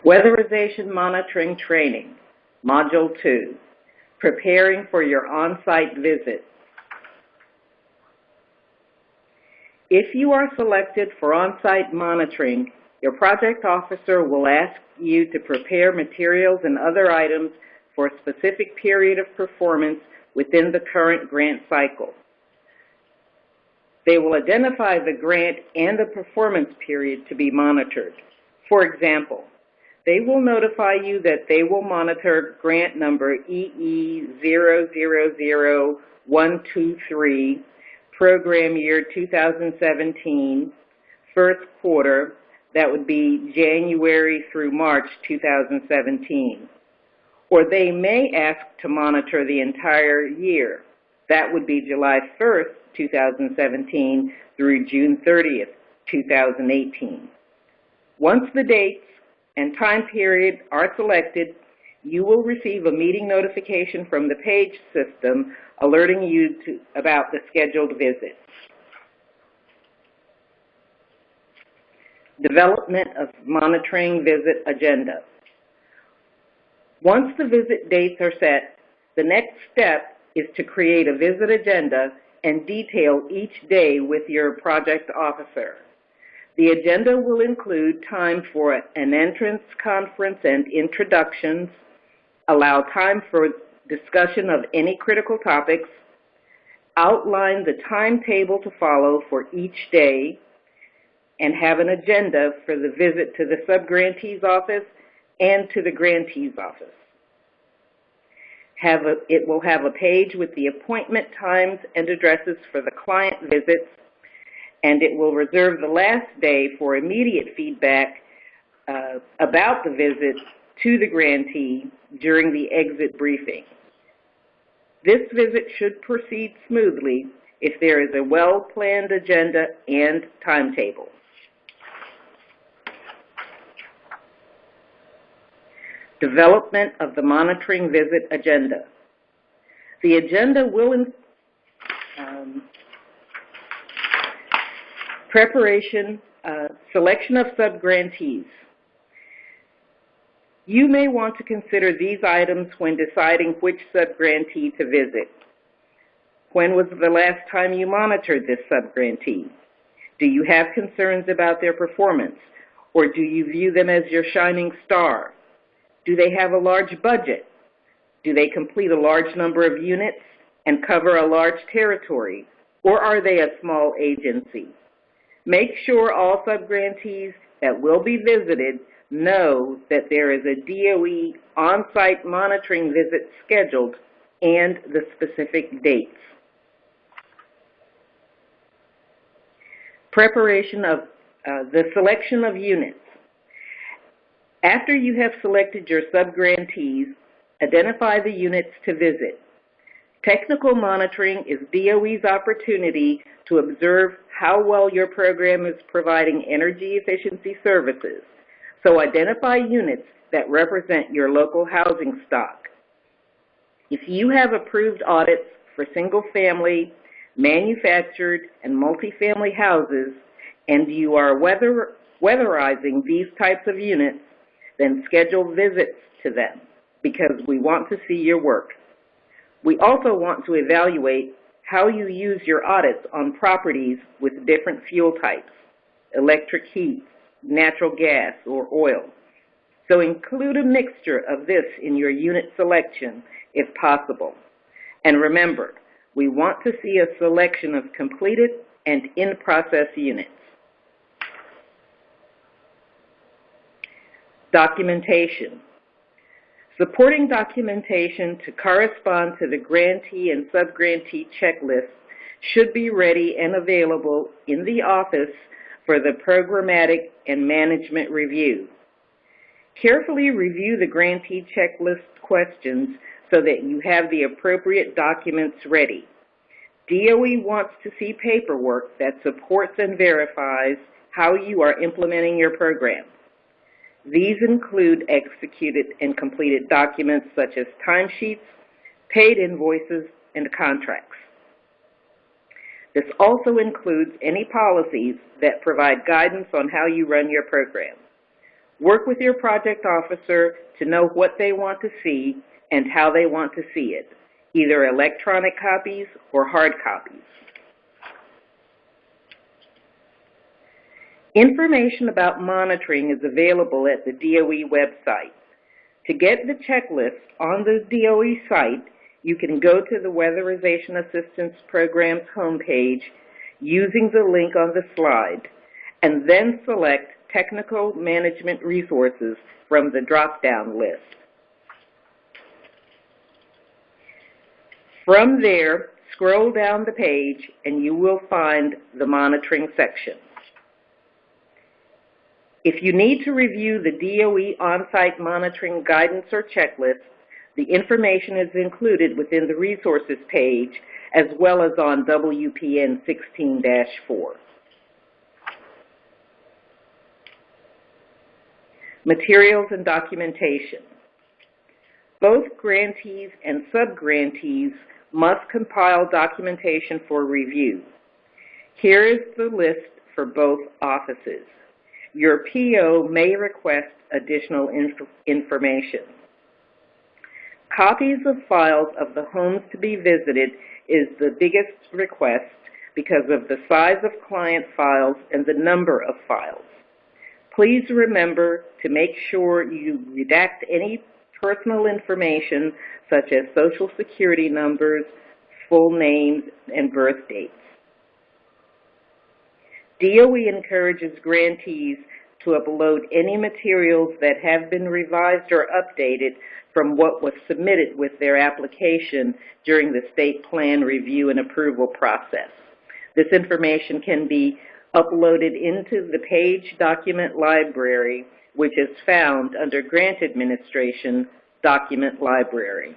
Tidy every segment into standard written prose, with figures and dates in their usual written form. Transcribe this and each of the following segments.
Weatherization Monitoring Training, Module 2, Preparing for Your On-Site Visit. If you are selected for on-site monitoring, your project officer will ask you to prepare materials and other items for a specific period of performance within the current grant cycle. They will identify the grant and the performance period to be monitored. For example, they will notify you that they will monitor grant number EE000123, program year 2017, first quarter, that would be January through March 2017. Or they may ask to monitor the entire year. That would be July 1st, 2017 through June 30th, 2018. Once the dates and time period are selected, you will receive a meeting notification from the PAGE system alerting you about the scheduled visit. Development of monitoring visit agenda. Once the visit dates are set, the next step is to create a visit agenda and detail each day with your project officer. The agenda will include time for an entrance conference and introductions, allow time for discussion of any critical topics, outline the timetable to follow for each day, and have an agenda for the visit to the subgrantee's office and to the grantee's office. It will have a page with the appointment times and addresses for the client visits, and it will reserve the last day for immediate feedback about the visit to the grantee during the exit briefing. This visit should proceed smoothly if there is a well-planned agenda and timetable. Development of the monitoring visit agenda. The agenda will preparation, selection of subgrantees. You may want to consider these items when deciding which subgrantee to visit. When was the last time you monitored this subgrantee? Do you have concerns about their performance, or do you view them as your shining star? Do they have a large budget? Do they complete a large number of units and cover a large territory, or are they a small agency? Make sure all subgrantees that will be visited know that there is a DOE on-site monitoring visit scheduled and the specific dates. Preparation of the selection of units. After you have selected your subgrantees, identify the units to visit. Technical monitoring is DOE's opportunity to observe how well your program is providing energy efficiency services. So identify units that represent your local housing stock. If you have approved audits for single-family, manufactured, and multifamily houses, and you are weatherizing these types of units, then schedule visits to them because we want to see your work. We also want to evaluate how you use your audits on properties with different fuel types, electric heat, natural gas, or oil. So include a mixture of this in your unit selection if possible. And remember, we want to see a selection of completed and in-process units. Documentation. Supporting documentation to correspond to the grantee and subgrantee checklists should be ready and available in the office for the programmatic and management review. Carefully review the grantee checklist questions so that you have the appropriate documents ready. DOE wants to see paperwork that supports and verifies how you are implementing your program. These include executed and completed documents such as timesheets, paid invoices, and contracts. This also includes any policies that provide guidance on how you run your program. Work with your project officer to know what they want to see and how they want to see it, either electronic copies or hard copies. Information about monitoring is available at the DOE website. To get the checklist on the DOE site, you can go to the Weatherization Assistance Program's homepage using the link on the slide, and then select Technical Management Resources from the drop-down list. From there, scroll down the page and you will find the monitoring section. If you need to review the DOE on-site monitoring guidance or checklist, the information is included within the resources page as well as on WPN 16-4. Materials and documentation. Both grantees and sub-grantees must compile documentation for review. Here is the list for both offices. Your PO may request additional information. Copies of files of the homes to be visited is the biggest request because of the size of client files and the number of files. Please remember to make sure you redact any personal information such as social security numbers, full names, and birth dates. DOE encourages grantees to upload any materials that have been revised or updated from what was submitted with their application during the state plan review and approval process. This information can be uploaded into the page document library, which is found under Grant Administration Document Library.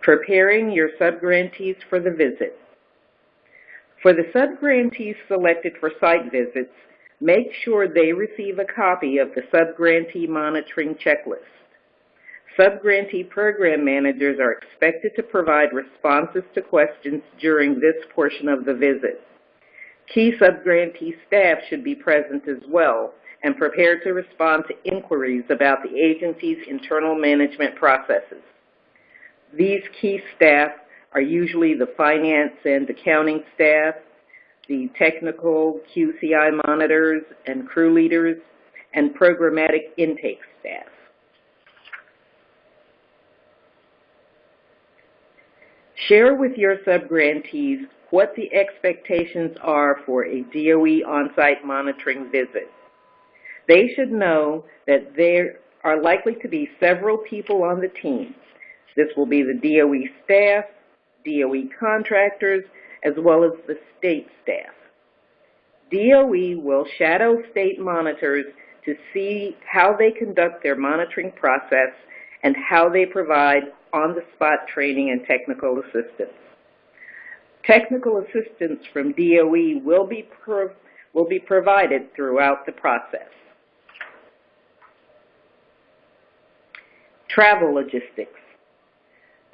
Preparing your subgrantees for the visit. For the subgrantees selected for site visits, make sure they receive a copy of the subgrantee monitoring checklist. Subgrantee program managers are expected to provide responses to questions during this portion of the visit. Key subgrantee staff should be present as well and prepared to respond to inquiries about the agency's internal management processes. These key staff are usually the finance and accounting staff, the technical QCI monitors and crew leaders, and programmatic intake staff. Share with your subgrantees what the expectations are for a DOE on-site monitoring visit. They should know that there are likely to be several people on the team. This will be the DOE staff, DOE contractors, as well as the state staff. DOE will shadow state monitors to see how they conduct their monitoring process and how they provide on-the-spot training and technical assistance. Technical assistance from DOE will be provided throughout the process. Travel logistics.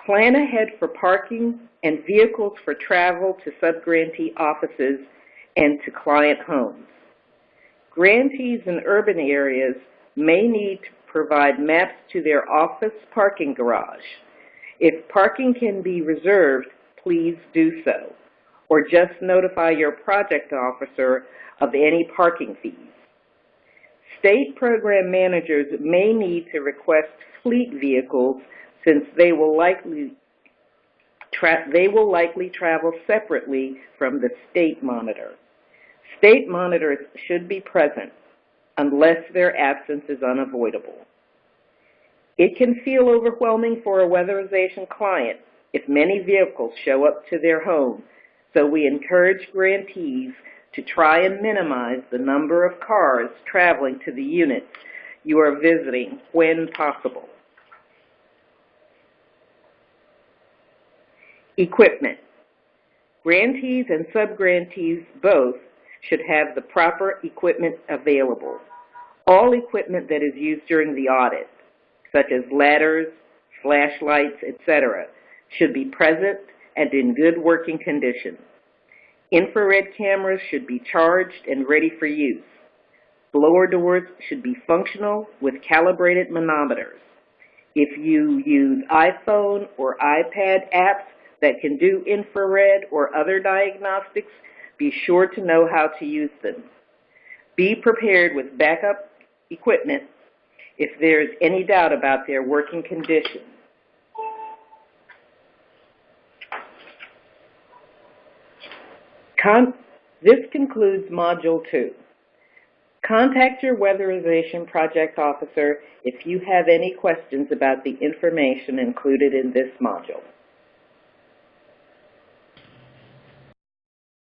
Plan ahead for parking and vehicles for travel to subgrantee offices and to client homes. Grantees in urban areas may need to provide maps to their office parking garage. If parking can be reserved, please do so, or just notify your project officer of any parking fees. State program managers may need to request fleet vehicles since they will likely travel separately from the state monitor. State monitors should be present unless their absence is unavoidable. It can feel overwhelming for a weatherization client if many vehicles show up to their home, so we encourage grantees to try and minimize the number of cars traveling to the units you are visiting when possible. Equipment. Grantees and subgrantees both should have the proper equipment available. All equipment that is used during the audit, such as ladders, flashlights, etc., should be present and in good working condition. Infrared cameras should be charged and ready for use. Blower doors should be functional with calibrated manometers. If you use iPhone or iPad apps that can do infrared or other diagnostics, be sure to know how to use them. Be prepared with backup equipment if there is any doubt about their working condition. This concludes Module 2. Contact your weatherization project officer if you have any questions about the information included in this module.